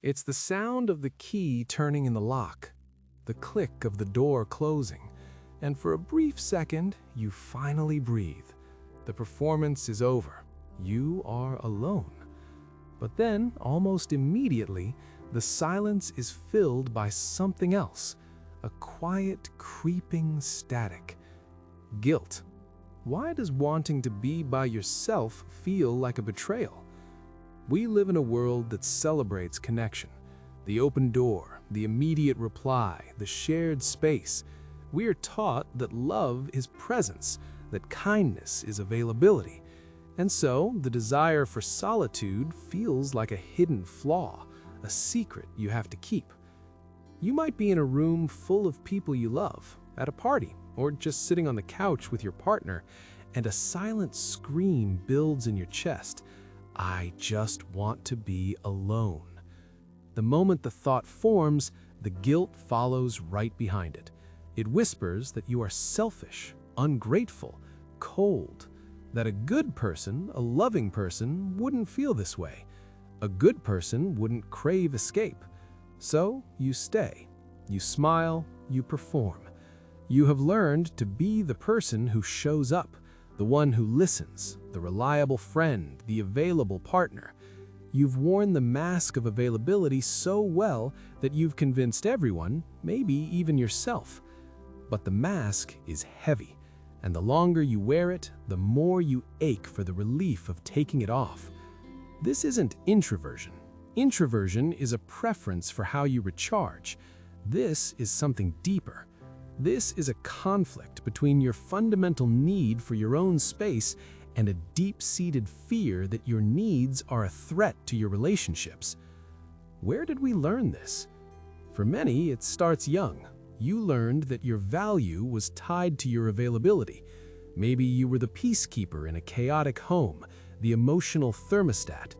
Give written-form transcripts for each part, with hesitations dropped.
It's the sound of the key turning in the lock, the click of the door closing, and for a brief second, you finally breathe. The performance is over. You are alone. But then, almost immediately, the silence is filled by something else, a quiet, creeping static. Guilt. Why does wanting to be by yourself feel like a betrayal? We live in a world that celebrates connection. The open door, the immediate reply, the shared space. We are taught that love is presence, that kindness is availability. And so, the desire for solitude feels like a hidden flaw, a secret you have to keep. You might be in a room full of people you love, at a party, or just sitting on the couch with your partner, and a silent scream builds in your chest. I just want to be alone. The moment the thought forms, the guilt follows right behind it. It whispers that you are selfish, ungrateful, cold, that a good person, a loving person, wouldn't feel this way. A good person wouldn't crave escape. So you stay. You smile, you perform. You have learned to be the person who shows up, the one who listens, the reliable friend, the available partner. You've worn the mask of availability so well that you've convinced everyone, maybe even yourself. But the mask is heavy, and the longer you wear it, the more you ache for the relief of taking it off. This isn't introversion. Introversion is a preference for how you recharge. This is something deeper. This is a conflict between your fundamental need for your own space and a deep-seated fear that your needs are a threat to your relationships. Where did we learn this? For many, it starts young. You learned that your value was tied to your availability. Maybe you were the peacekeeper in a chaotic home, the emotional thermostat.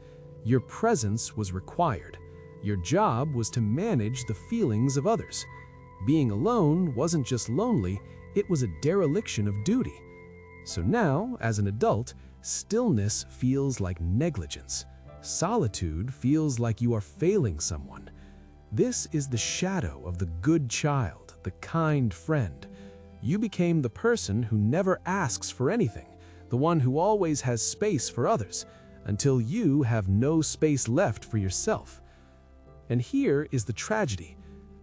Your presence was required. Your job was to manage the feelings of others. Being alone wasn't just lonely, it was a dereliction of duty. So now, as an adult, stillness feels like negligence. Solitude feels like you are failing someone. This is the shadow of the good child, the kind friend. You became the person who never asks for anything, the one who always has space for others, until you have no space left for yourself. And here is the tragedy.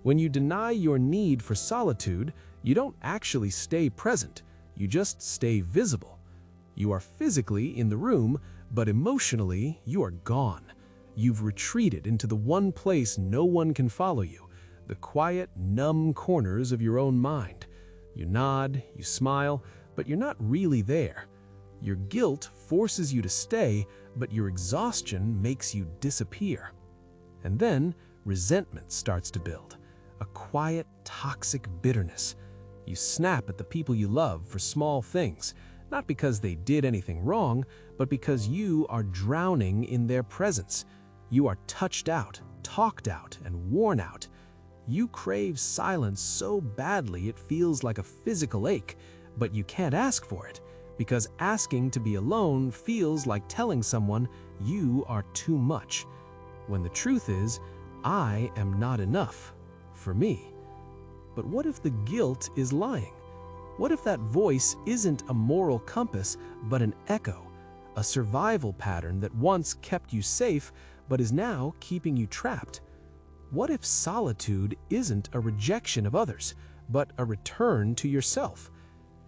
When you deny your need for solitude, you don't actually stay present, you just stay visible. You are physically in the room, but emotionally, you are gone. You've retreated into the one place no one can follow you, the quiet, numb corners of your own mind. You nod, you smile, but you're not really there. Your guilt forces you to stay, but your exhaustion makes you disappear. And then, resentment starts to build. A quiet, toxic bitterness. You snap at the people you love for small things, not because they did anything wrong, but because you are drowning in their presence. You are touched out, talked out, and worn out. You crave silence so badly it feels like a physical ache, but you can't ask for it, because asking to be alone feels like telling someone you are too much. When the truth is, I am not enough. For me. But what if the guilt is lying? What if that voice isn't a moral compass, but an echo, a survival pattern that once kept you safe, but is now keeping you trapped? What if solitude isn't a rejection of others, but a return to yourself?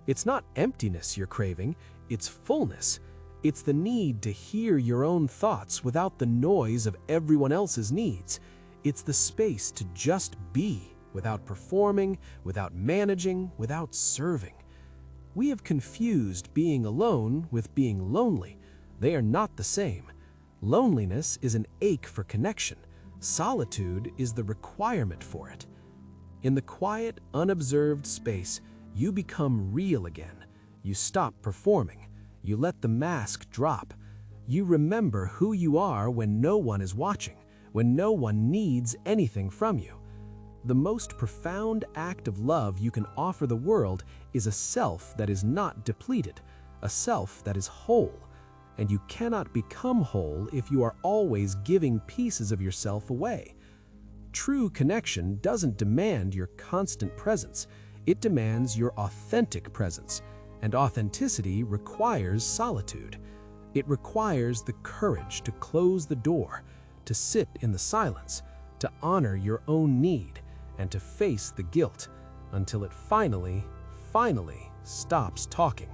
It's not emptiness you're craving, it's fullness. It's the need to hear your own thoughts without the noise of everyone else's needs. It's the space to just be, without performing, without managing, without serving. We have confused being alone with being lonely. They are not the same. Loneliness is an ache for connection. Solitude is the requirement for it. In the quiet, unobserved space, you become real again. You stop performing. You let the mask drop. You remember who you are when no one is watching, when no one needs anything from you. The most profound act of love you can offer the world is a self that is not depleted, a self that is whole. And you cannot become whole if you are always giving pieces of yourself away. True connection doesn't demand your constant presence. It demands your authentic presence. And authenticity requires solitude. It requires the courage to close the door, to sit in the silence, to honor your own need, and to face the guilt until it finally stops talking.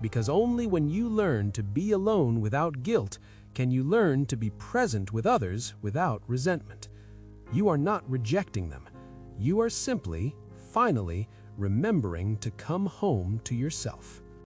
Because only when you learn to be alone without guilt can you learn to be present with others without resentment. You are not rejecting them. You are simply, finally, remembering to come home to yourself.